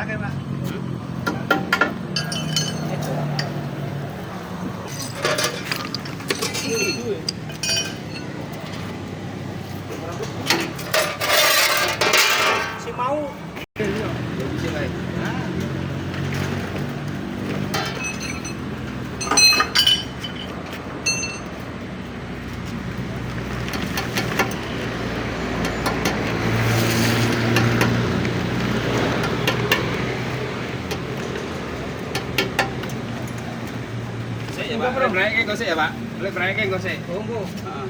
kayak Pak. Si mau. Ya, Pak. Boleh berangkat gosek ya, Pak? Boleh berangkat gosek. Tunggu. Heeh.